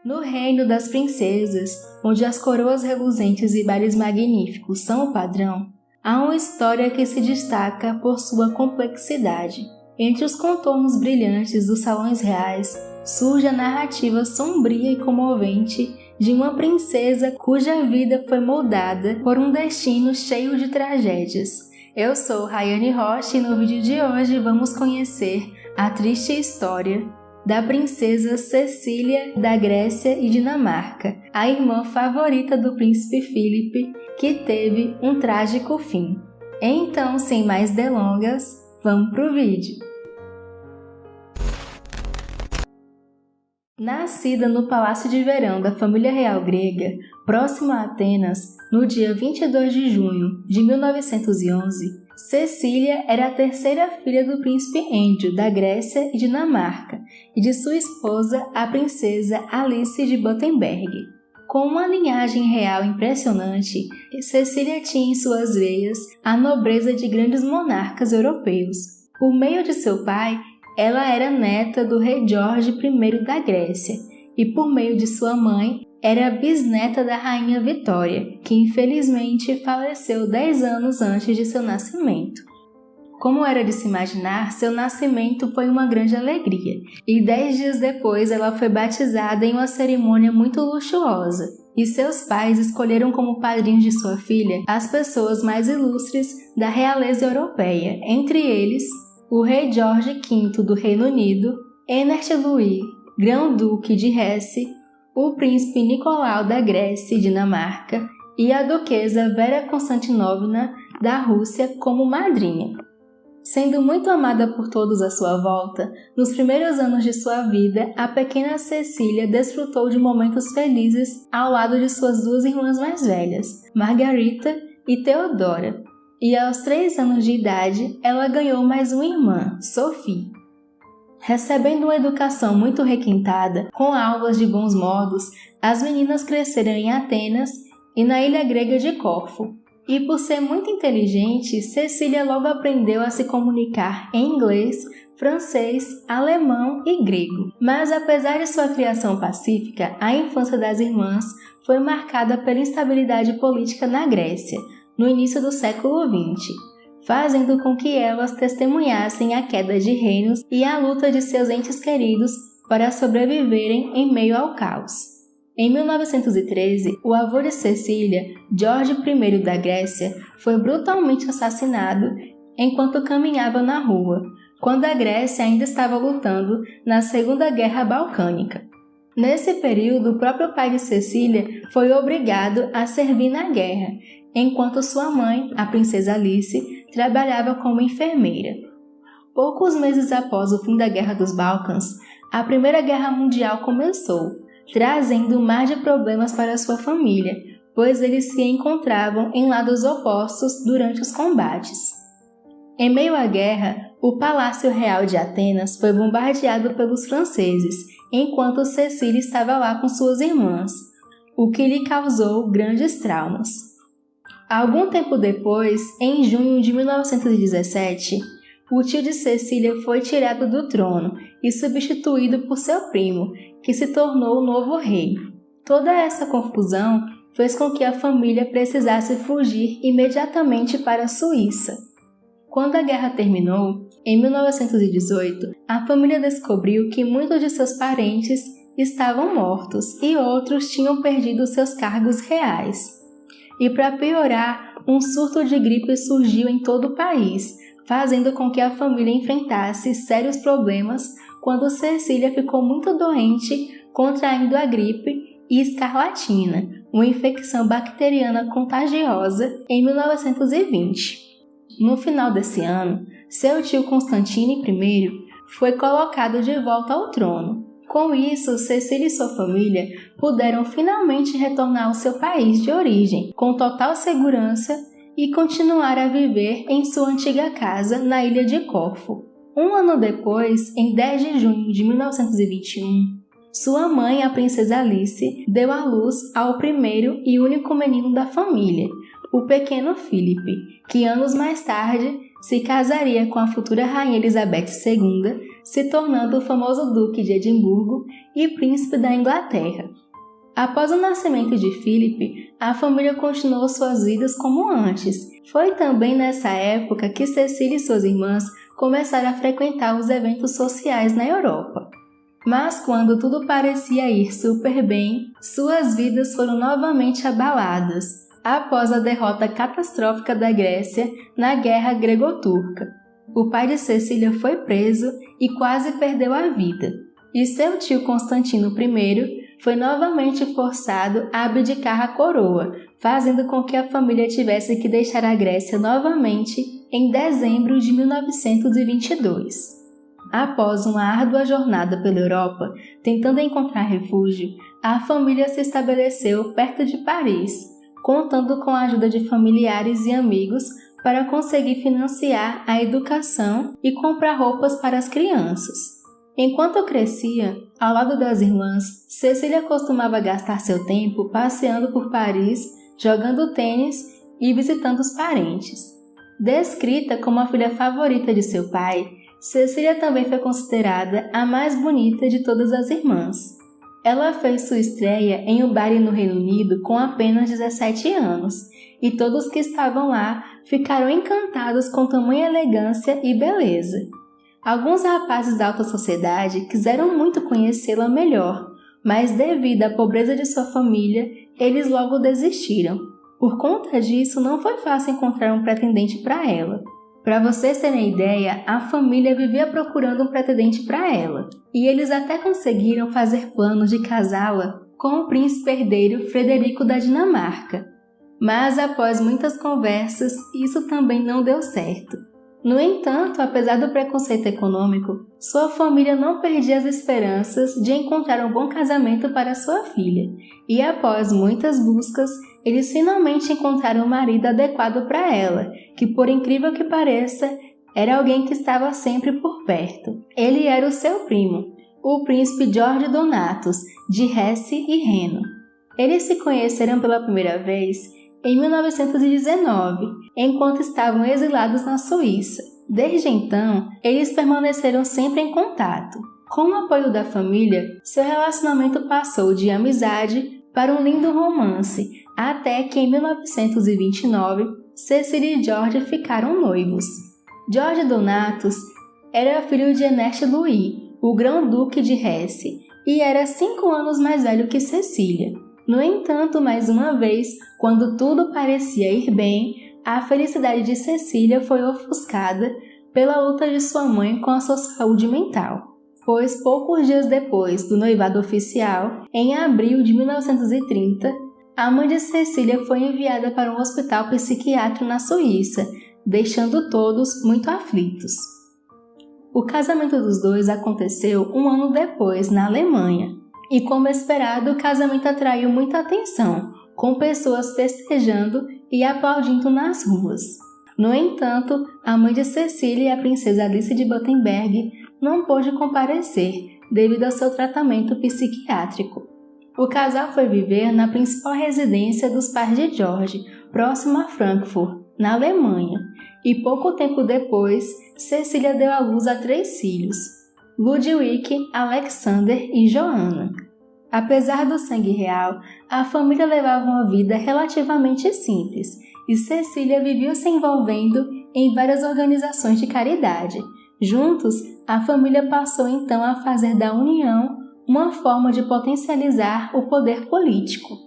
No reino das princesas, onde as coroas reluzentes e bailes magníficos são o padrão, há uma história que se destaca por sua complexidade. Entre os contornos brilhantes dos salões reais, surge a narrativa sombria e comovente de uma princesa cuja vida foi moldada por um destino cheio de tragédias. Eu sou Rayane Rocha e no vídeo de hoje vamos conhecer a triste história da princesa Cecília da Grécia e Dinamarca, a irmã favorita do príncipe Filipe, que teve um trágico fim. Então, sem mais delongas, vamos pro vídeo. Nascida no Palácio de Verão da família real grega, próximo a Atenas, no dia 22 de junho de 1911, Cecília era a terceira filha do príncipe Êndio da Grécia e Dinamarca e de sua esposa, a princesa Alice de Battenberg. Com uma linhagem real impressionante, Cecília tinha em suas veias a nobreza de grandes monarcas europeus. Por meio de seu pai, ela era neta do rei Jorge I da Grécia e, por meio de sua mãe, era bisneta da rainha Vitória, que infelizmente faleceu 10 anos antes de seu nascimento. Como era de se imaginar, seu nascimento foi uma grande alegria, e 10 dias depois ela foi batizada em uma cerimônia muito luxuosa, e seus pais escolheram como padrinhos de sua filha as pessoas mais ilustres da realeza europeia, entre eles o rei Jorge V do Reino Unido, Ernest Louis, grão-duque de Hesse, o príncipe Nicolau da Grécia e Dinamarca e a duquesa Vera Constantinovna da Rússia como madrinha. Sendo muito amada por todos à sua volta, nos primeiros anos de sua vida, a pequena Cecília desfrutou de momentos felizes ao lado de suas duas irmãs mais velhas, Margarita e Theodora. E aos 3 anos de idade, ela ganhou mais uma irmã, Sophie. Recebendo uma educação muito requintada, com aulas de bons modos, as meninas cresceram em Atenas e na ilha grega de Corfo. E por ser muito inteligente, Cecília logo aprendeu a se comunicar em inglês, francês, alemão e grego. Mas apesar de sua criação pacífica, a infância das irmãs foi marcada pela instabilidade política na Grécia, no início do século XX, fazendo com que elas testemunhassem a queda de reinos e a luta de seus entes queridos para sobreviverem em meio ao caos. Em 1913, o avô de Cecília, Jorge I da Grécia, foi brutalmente assassinado enquanto caminhava na rua, quando a Grécia ainda estava lutando na Segunda Guerra Balcânica. Nesse período, o próprio pai de Cecília foi obrigado a servir na guerra, enquanto sua mãe, a princesa Alice, trabalhava como enfermeira. Poucos meses após o fim da Guerra dos Balcãs, a Primeira Guerra Mundial começou, trazendo um mar de problemas para sua família, pois eles se encontravam em lados opostos durante os combates. Em meio à guerra, o Palácio Real de Atenas foi bombardeado pelos franceses, enquanto Cecília estava lá com suas irmãs, o que lhe causou grandes traumas. Algum tempo depois, em junho de 1917, o tio de Cecília foi tirado do trono e substituído por seu primo, que se tornou o novo rei. Toda essa confusão fez com que a família precisasse fugir imediatamente para a Suíça. Quando a guerra terminou, em 1918, a família descobriu que muitos de seus parentes estavam mortos e outros tinham perdido seus cargos reais. E para piorar, um surto de gripe surgiu em todo o país, fazendo com que a família enfrentasse sérios problemas quando Cecília ficou muito doente, contraindo a gripe e escarlatina, uma infecção bacteriana contagiosa, em 1920. No final desse ano, seu tio Constantino I foi colocado de volta ao trono. Com isso, Cecília e sua família puderam finalmente retornar ao seu país de origem, com total segurança, e continuar a viver em sua antiga casa na ilha de Corfo. Um ano depois, em 10 de junho de 1921, sua mãe, a princesa Alice, deu à luz ao primeiro e único menino da família, o pequeno Filipe, que anos mais tarde se casaria com a futura rainha Elizabeth II, se tornando o famoso Duque de Edimburgo e Príncipe da Inglaterra. Após o nascimento de Philip, a família continuou suas vidas como antes. Foi também nessa época que Cecília e suas irmãs começaram a frequentar os eventos sociais na Europa. Mas quando tudo parecia ir super bem, suas vidas foram novamente abaladas, após a derrota catastrófica da Grécia na Guerra Grego-Turca. O pai de Cecília foi preso e quase perdeu a vida, e seu tio Constantino I foi novamente forçado a abdicar a coroa, fazendo com que a família tivesse que deixar a Grécia novamente em dezembro de 1922. Após uma árdua jornada pela Europa, tentando encontrar refúgio, a família se estabeleceu perto de Paris, contando com a ajuda de familiares e amigos para conseguir financiar a educação e comprar roupas para as crianças. Enquanto crescia, ao lado das irmãs, Cecília costumava gastar seu tempo passeando por Paris, jogando tênis e visitando os parentes. Descrita como a filha favorita de seu pai, Cecília também foi considerada a mais bonita de todas as irmãs. Ela fez sua estreia em um baile no Reino Unido com apenas 17 anos, e todos que estavam lá ficaram encantados com tamanha elegância e beleza. Alguns rapazes da alta sociedade quiseram muito conhecê-la melhor, mas devido à pobreza de sua família, eles logo desistiram. Por conta disso, não foi fácil encontrar um pretendente para ela. Para vocês terem ideia, a família vivia procurando um pretendente para ela, e eles até conseguiram fazer planos de casá-la com o príncipe herdeiro Frederico da Dinamarca. Mas após muitas conversas, isso também não deu certo. No entanto, apesar do preconceito econômico, sua família não perdia as esperanças de encontrar um bom casamento para sua filha, e após muitas buscas, eles finalmente encontraram um marido adequado para ela, que, por incrível que pareça, era alguém que estava sempre por perto. Ele era o seu primo, o príncipe Jorge Donatus, de Hesse e Reno. Eles se conheceram pela primeira vez em 1919, enquanto estavam exilados na Suíça. Desde então, eles permaneceram sempre em contato. Com o apoio da família, seu relacionamento passou de amizade para um lindo romance, até que em 1929, Cecília e George ficaram noivos. George Donatus era filho de Ernest Louis, o Grão-Duque de Hesse, e era 5 anos mais velho que Cecília. No entanto, mais uma vez, quando tudo parecia ir bem, a felicidade de Cecília foi ofuscada pela luta de sua mãe com a sua saúde mental, pois poucos dias depois do noivado oficial, em abril de 1930, a mãe de Cecília foi enviada para um hospital psiquiátrico na Suíça, deixando todos muito aflitos. O casamento dos dois aconteceu um ano depois, na Alemanha, e como esperado, o casamento atraiu muita atenção, com pessoas festejando e aplaudindo nas ruas. No entanto, a mãe de Cecília e a princesa Alice de Battenberg não pôde comparecer devido ao seu tratamento psiquiátrico. O casal foi viver na principal residência dos pais de George, próximo a Frankfurt, na Alemanha, e pouco tempo depois, Cecília deu à luz a 3 filhos, Ludwig, Alexander e Johanna. Apesar do sangue real, a família levava uma vida relativamente simples e Cecília vivia se envolvendo em várias organizações de caridade. Juntos, a família passou então a fazer da união uma forma de potencializar o poder político.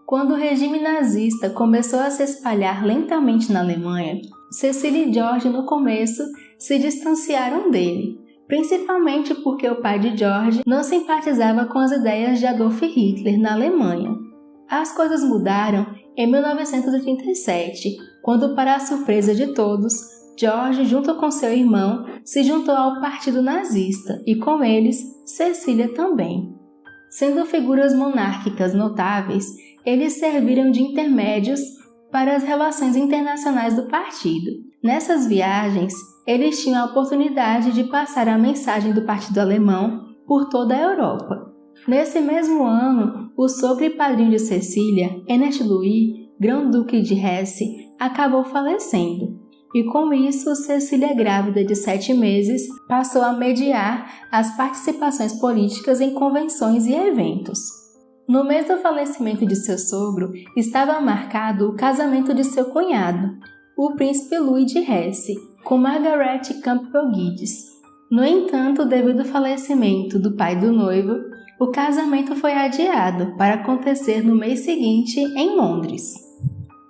Quando o regime nazista começou a se espalhar lentamente na Alemanha, Cecília e George no começo se distanciaram dele, principalmente porque o pai de George não simpatizava com as ideias de Adolf Hitler na Alemanha. As coisas mudaram em 1937, quando, para a surpresa de todos, George, junto com seu irmão, se juntou ao Partido Nazista e, com eles, Cecília também. Sendo figuras monárquicas notáveis, eles serviram de intermédios para as relações internacionais do partido. Nessas viagens, eles tinham a oportunidade de passar a mensagem do Partido Alemão por toda a Europa. Nesse mesmo ano, o sogro e padrinho de Cecília, Ernest Louis, Grão-Duque de Hesse, acabou falecendo. e com isso Cecília, grávida de 7 meses, passou a mediar as participações políticas em convenções e eventos. No mês do falecimento de seu sogro, estava marcado o casamento de seu cunhado, o príncipe Louis de Hesse, com Margaret Campbell Guedes. No entanto, devido ao falecimento do pai do noivo, o casamento foi adiado para acontecer no mês seguinte em Londres.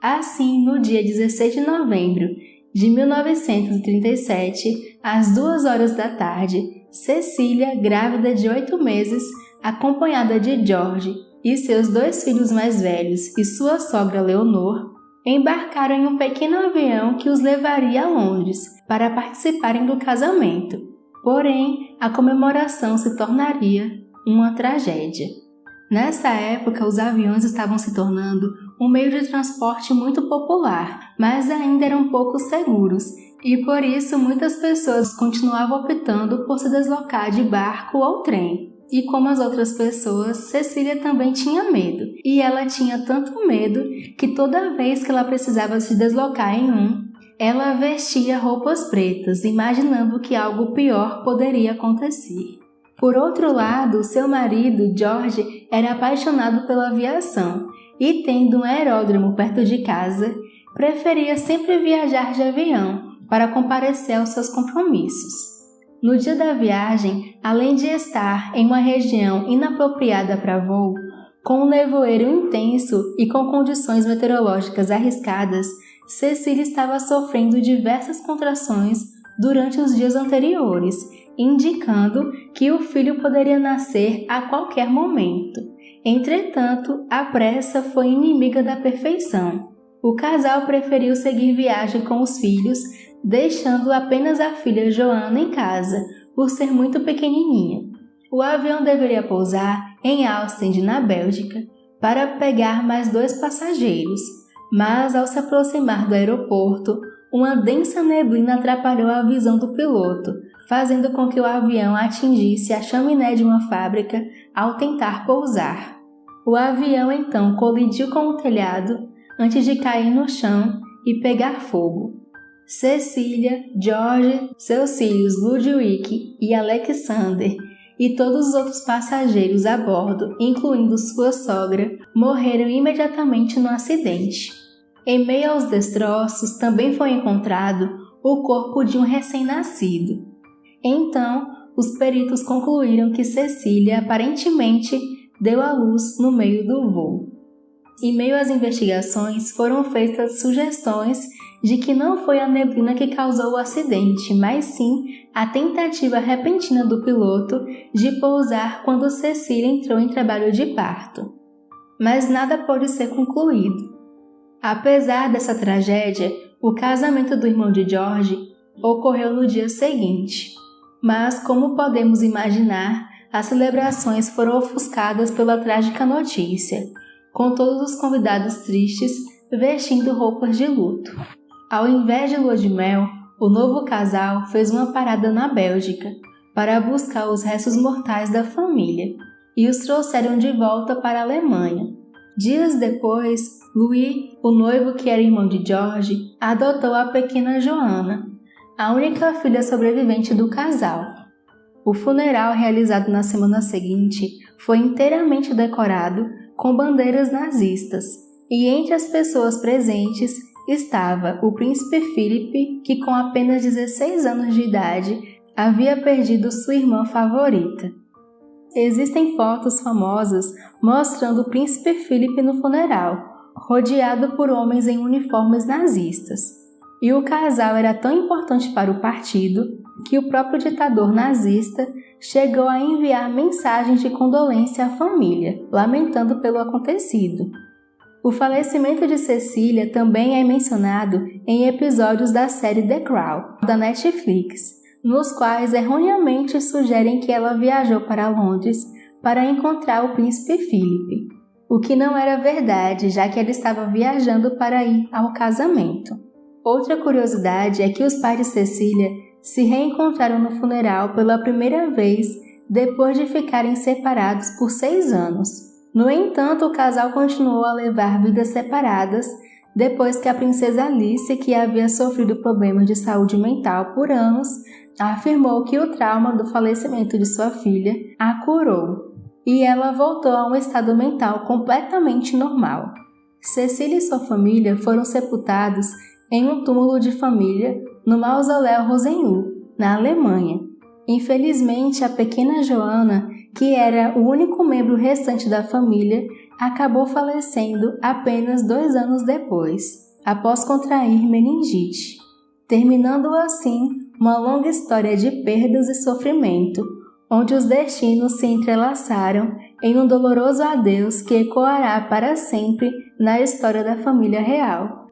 Assim, no dia 16 de novembro de 1937, às 2 horas da tarde, Cecília, grávida de 8 meses, acompanhada de George e seus 2 filhos mais velhos e sua sogra Leonor, embarcaram em um pequeno avião que os levaria a Londres para participarem do casamento. Porém, a comemoração se tornaria uma tragédia. Nessa época, os aviões estavam se tornando um meio de transporte muito popular, mas ainda eram pouco seguros, e por isso muitas pessoas continuavam optando por se deslocar de barco ou trem. E como as outras pessoas, Cecília também tinha medo, e ela tinha tanto medo que toda vez que ela precisava se deslocar em ela vestia roupas pretas, imaginando que algo pior poderia acontecer. Por outro lado, seu marido, George, era apaixonado pela aviação e, tendo um aeródromo perto de casa, preferia sempre viajar de avião para comparecer aos seus compromissos. No dia da viagem, além de estar em uma região inapropriada para voo, com um nevoeiro intenso e com condições meteorológicas arriscadas, Cecília estava sofrendo diversas contrações durante os dias anteriores, indicando que o filho poderia nascer a qualquer momento. Entretanto, a pressa foi inimiga da perfeição. O casal preferiu seguir viagem com os filhos, deixando apenas a filha Joana em casa, por ser muito pequenininha. O avião deveria pousar em Ostend, na Bélgica, para pegar mais 2 passageiros, mas ao se aproximar do aeroporto, uma densa neblina atrapalhou a visão do piloto, fazendo com que o avião atingisse a chaminé de uma fábrica ao tentar pousar. O avião então colidiu com o telhado antes de cair no chão e pegar fogo. Cecília, George, seus filhos Ludwig e Alexander e todos os outros passageiros a bordo, incluindo sua sogra, morreram imediatamente no acidente. Em meio aos destroços também foi encontrado o corpo de um recém-nascido. Então, os peritos concluíram que Cecília aparentemente deu à luz no meio do voo. Em meio às investigações, foram feitas sugestões de que não foi a neblina que causou o acidente, mas sim a tentativa repentina do piloto de pousar quando Cecília entrou em trabalho de parto. Mas nada pôde ser concluído. Apesar dessa tragédia, o casamento do irmão de George ocorreu no dia seguinte. Mas, como podemos imaginar, as celebrações foram ofuscadas pela trágica notícia, com todos os convidados tristes vestindo roupas de luto. Ao invés de lua de mel, o novo casal fez uma parada na Bélgica para buscar os restos mortais da família e os trouxeram de volta para a Alemanha. Dias depois, Louis, o noivo que era irmão de George, adotou a pequena Joana, a única filha sobrevivente do casal. O funeral realizado na semana seguinte foi inteiramente decorado com bandeiras nazistas, e entre as pessoas presentes estava o príncipe Philip, que com apenas 16 anos de idade havia perdido sua irmã favorita. Existem fotos famosas mostrando o príncipe Philip no funeral, rodeado por homens em uniformes nazistas. E o casal era tão importante para o partido que o próprio ditador nazista chegou a enviar mensagens de condolência à família, lamentando pelo acontecido. O falecimento de Cecília também é mencionado em episódios da série The Crown, da Netflix, nos quais erroneamente sugerem que ela viajou para Londres para encontrar o príncipe Philip, o que não era verdade, já que ela estava viajando para ir ao casamento. Outra curiosidade é que os pais de Cecília se reencontraram no funeral pela primeira vez depois de ficarem separados por 6 anos. No entanto, o casal continuou a levar vidas separadas depois que a princesa Alice, que havia sofrido problemas de saúde mental por anos, afirmou que o trauma do falecimento de sua filha a curou, e ela voltou a um estado mental completamente normal. Cecília e sua família foram sepultados em um túmulo de família no Mausoléu Rosenau, na Alemanha. Infelizmente, a pequena Joana, que era o único membro restante da família, acabou falecendo apenas 2 anos depois, após contrair meningite, terminando assim uma longa história de perdas e sofrimento, onde os destinos se entrelaçaram em um doloroso adeus que ecoará para sempre na história da família real.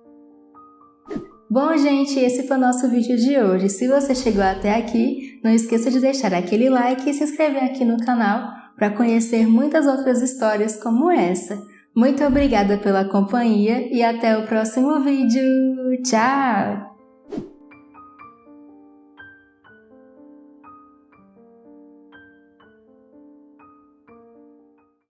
Bom, gente, esse foi o nosso vídeo de hoje. Se você chegou até aqui, não esqueça de deixar aquele like e se inscrever aqui no canal para conhecer muitas outras histórias como essa. Muito obrigada pela companhia e até o próximo vídeo. Tchau!